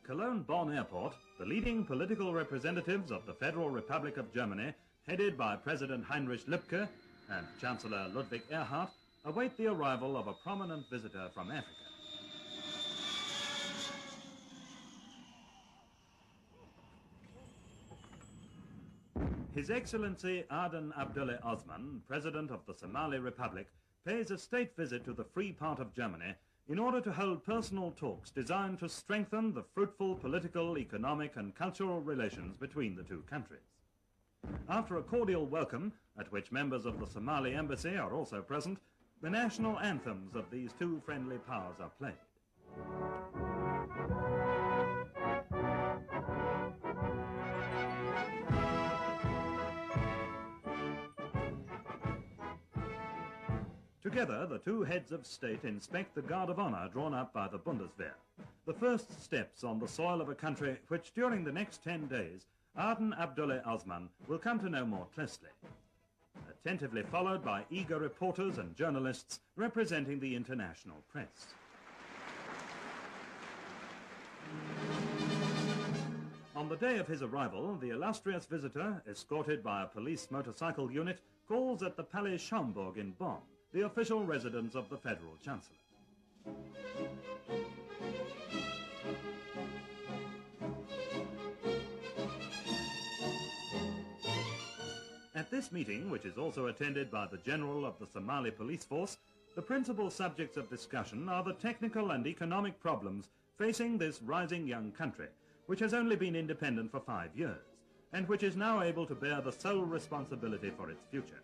Cologne-Bonn Airport, the leading political representatives of the Federal Republic of Germany, headed by President Heinrich Lübke and Chancellor Ludwig Erhard, await the arrival of a prominent visitor from Africa. His Excellency Aden Abdullah Osman, President of the Somali Republic, pays a state visit to the free part of Germany in order to hold personal talks designed to strengthen the fruitful political, economic and cultural relations between the two countries. After a cordial welcome, at which members of the Somali embassy are also present, the national anthems of these two friendly powers are played. Together, the two heads of state inspect the Guard of Honor drawn up by the Bundeswehr, the first steps on the soil of a country which during the next 10 days, Aden Abdullah Osman will come to know more closely, attentively followed by eager reporters and journalists representing the international press. On the day of his arrival, the illustrious visitor, escorted by a police motorcycle unit, calls at the Palais Schaumburg in Bonn, the official residence of the Federal Chancellor. At this meeting, which is also attended by the General of the Somali Police Force, the principal subjects of discussion are the technical and economic problems facing this rising young country, which has only been independent for 5 years, and which is now able to bear the sole responsibility for its future.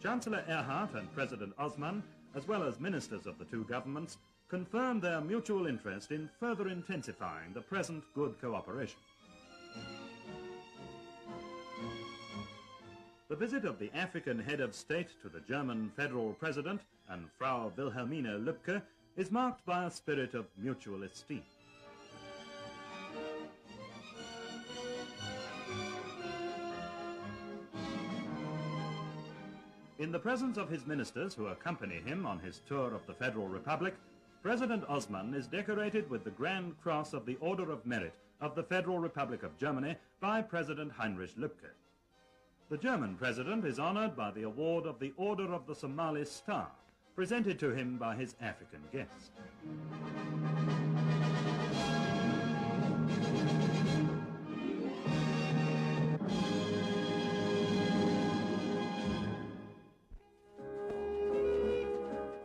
Chancellor Erhard and President Osman, as well as ministers of the two governments, confirmed their mutual interest in further intensifying the present good cooperation. The visit of the African head of state to the German federal president and Frau Wilhelmine Lübke is marked by a spirit of mutual esteem. In the presence of his ministers who accompany him on his tour of the Federal Republic, President Osman is decorated with the Grand Cross of the Order of Merit of the Federal Republic of Germany by President Heinrich Lübke. The German president is honored by the award of the Order of the Somali Star, presented to him by his African guest.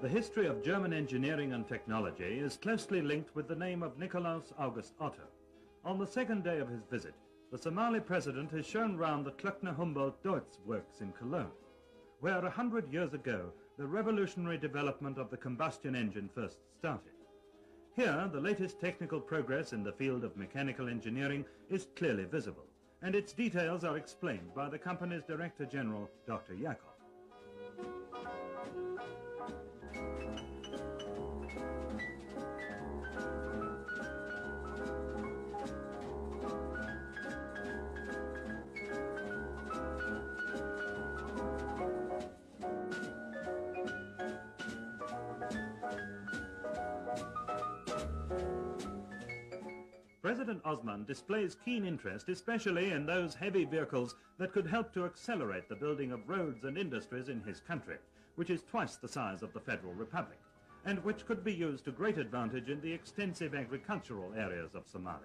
The history of German engineering and technology is closely linked with the name of Nikolaus August Otto. On the second day of his visit, the Somali president is shown round the Klöckner Humboldt Deutz works in Cologne, where 100 years ago the revolutionary development of the combustion engine first started. Here, the latest technical progress in the field of mechanical engineering is clearly visible, and its details are explained by the company's Director General, Dr. Jakob. President Osman displays keen interest, especially in those heavy vehicles that could help to accelerate the building of roads and industries in his country, which is twice the size of the Federal Republic, and which could be used to great advantage in the extensive agricultural areas of Somalia.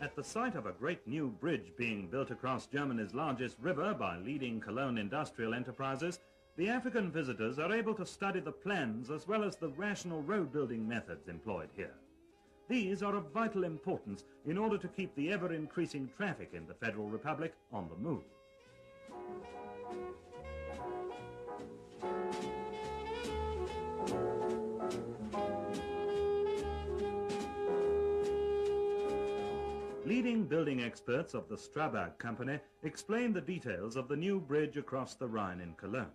At the site of a great new bridge being built across Germany's largest river by leading Cologne industrial enterprises, the African visitors are able to study the plans as well as the rational road-building methods employed here. These are of vital importance in order to keep the ever-increasing traffic in the Federal Republic on the move. Leading building experts of the Strabag company explain the details of the new bridge across the Rhine in Cologne.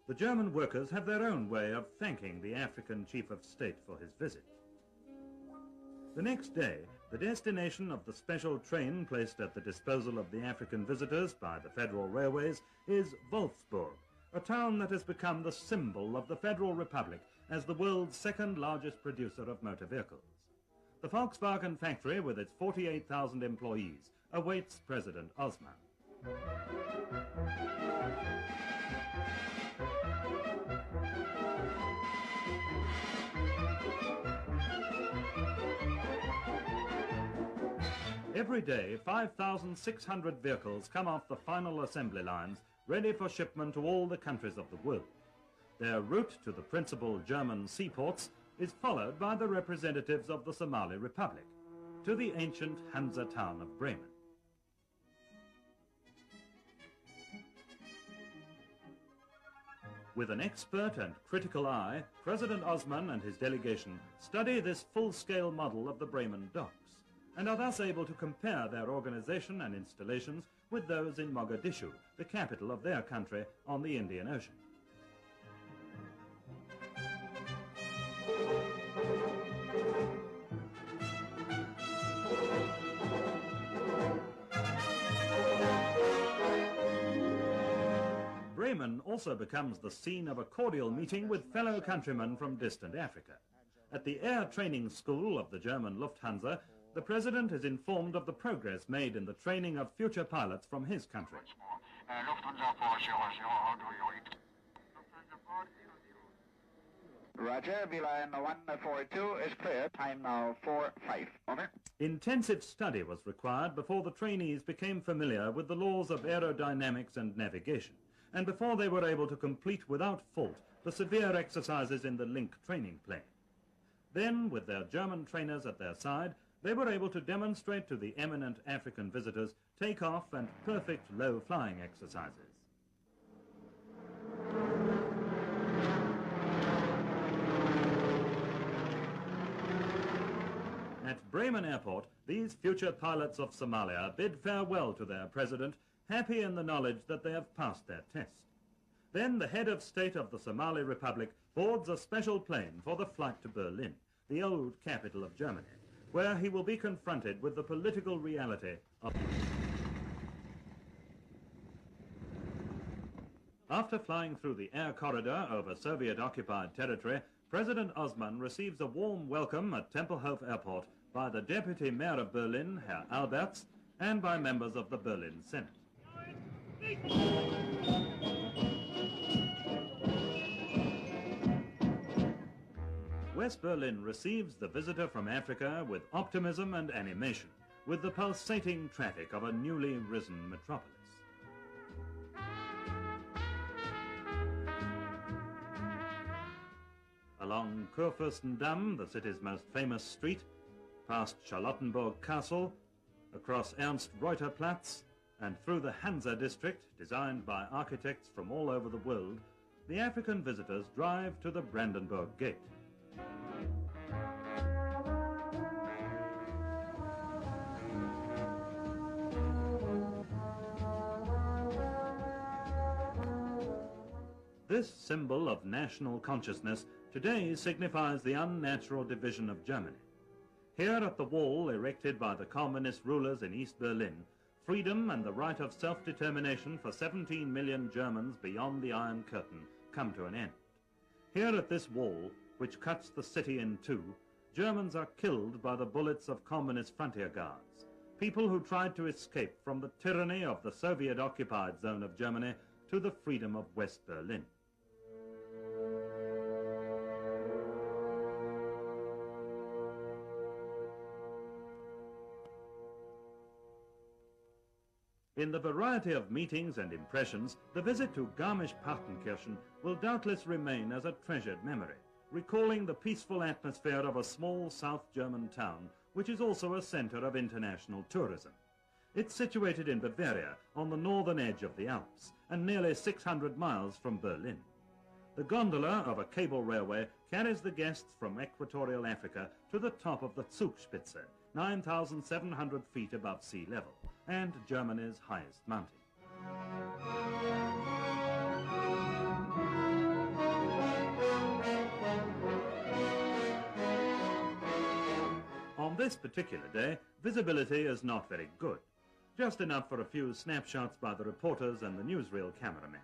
The German workers have their own way of thanking the African chief of state for his visit. The next day, The destination of the special train placed at the disposal of the African visitors by the Federal Railways is Wolfsburg, a town that has become the symbol of the Federal Republic as the world's second largest producer of motor vehicles. The Volkswagen factory, with its 48,000 employees, awaits President Osman. Every day, 5,600 vehicles come off the final assembly lines, ready for shipment to all the countries of the world. Their route to the principal German seaports is followed by the representatives of the Somali Republic to the ancient Hansa town of Bremen. With an expert and critical eye, President Osman and his delegation study this full-scale model of the Bremen docks and are thus able to compare their organization and installations with those in Mogadishu, the capital of their country on the Indian Ocean. Bremen also becomes the scene of a cordial meeting with fellow countrymen from distant Africa. At the Air Training School of the German Lufthansa, the President is informed of the progress made in the training of future pilots from his country. Roger, V-line 142 is clear. Time now 4-5. Over. Intensive study was required before the trainees became familiar with the laws of aerodynamics and navigation, and before they were able to complete without fault the severe exercises in the Link training plane. Then, with their German trainers at their side, they were able to demonstrate to the eminent African visitors takeoff and perfect low-flying exercises. At Bremen Airport, these future pilots of Somalia bid farewell to their president, happy in the knowledge that they have passed their test. Then the head of state of the Somali Republic boards a special plane for the flight to Berlin, the old capital of Germany, where he will be confronted with the political reality of... After flying through the air corridor over Soviet-occupied territory, President Osman receives a warm welcome at Tempelhof Airport by the Deputy Mayor of Berlin, Herr Alberts, and by members of the Berlin Senate. West Berlin receives the visitor from Africa with optimism and animation, with the pulsating traffic of a newly risen metropolis. Along Kurfürstendamm, the city's most famous street, past Charlottenburg Castle, across Ernst-Reuter-Platz, and through the Hansa district, designed by architects from all over the world, the African visitors drive to the Brandenburg Gate. This symbol of national consciousness today signifies the unnatural division of Germany. Here at the wall erected by the communist rulers in East Berlin, freedom and the right of self-determination for 17 million Germans beyond the Iron Curtain come to an end. Here at this wall, which cuts the city in two, Germans are killed by the bullets of communist frontier guards, people who tried to escape from the tyranny of the Soviet-occupied zone of Germany to the freedom of West Berlin. In the variety of meetings and impressions, the visit to Garmisch-Partenkirchen will doubtless remain as a treasured memory, recalling the peaceful atmosphere of a small South German town, which is also a center of international tourism. It's situated in Bavaria, on the northern edge of the Alps, and nearly 600 miles from Berlin. The gondola of a cable railway carries the guests from equatorial Africa to the top of the Zugspitze, 9,700 feet above sea level, and Germany's highest mountain. On this particular day, visibility is not very good. Just enough for a few snapshots by the reporters and the newsreel cameramen.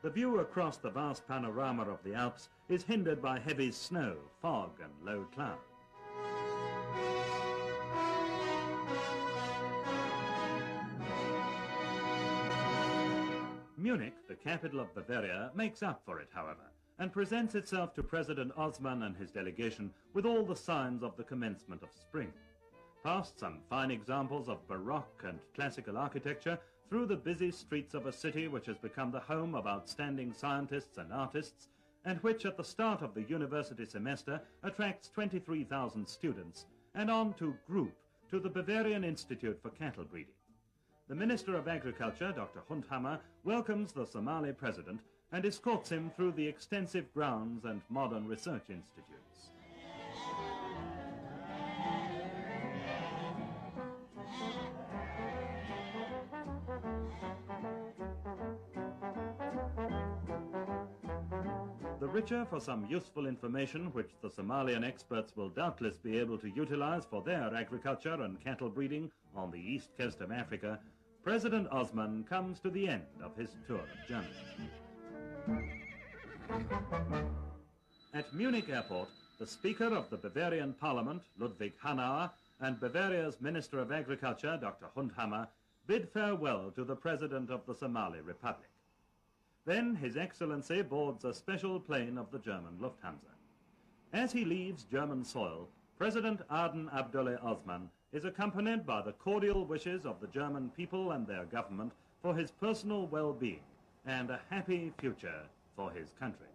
The view across the vast panorama of the Alps is hindered by heavy snow, fog and low cloud. Munich, the capital of Bavaria, makes up for it, however, and presents itself to President Osman and his delegation with all the signs of the commencement of spring. Past some fine examples of Baroque and classical architecture, through the busy streets of a city which has become the home of outstanding scientists and artists, and which at the start of the university semester attracts 23,000 students, and on to Group, to the Bavarian Institute for Cattle Breeding. The Minister of Agriculture, Dr. Hundhammer, welcomes the Somali president and escorts him through the extensive grounds and modern research institutes. The richer for some useful information which the Somalian experts will doubtless be able to utilize for their agriculture and cattle breeding on the east coast of Africa, President Osman comes to the end of his tour of Germany. At Munich airport, the Speaker of the Bavarian Parliament, Ludwig Hanauer, and Bavaria's Minister of Agriculture, Dr. Hundhammer, bid farewell to the President of the Somali Republic. Then His Excellency boards a special plane of the German Lufthansa. As he leaves German soil, President Aden Abdoulaye Osman is accompanied by the cordial wishes of the German people and their government for his personal well-being and a happy future for his country.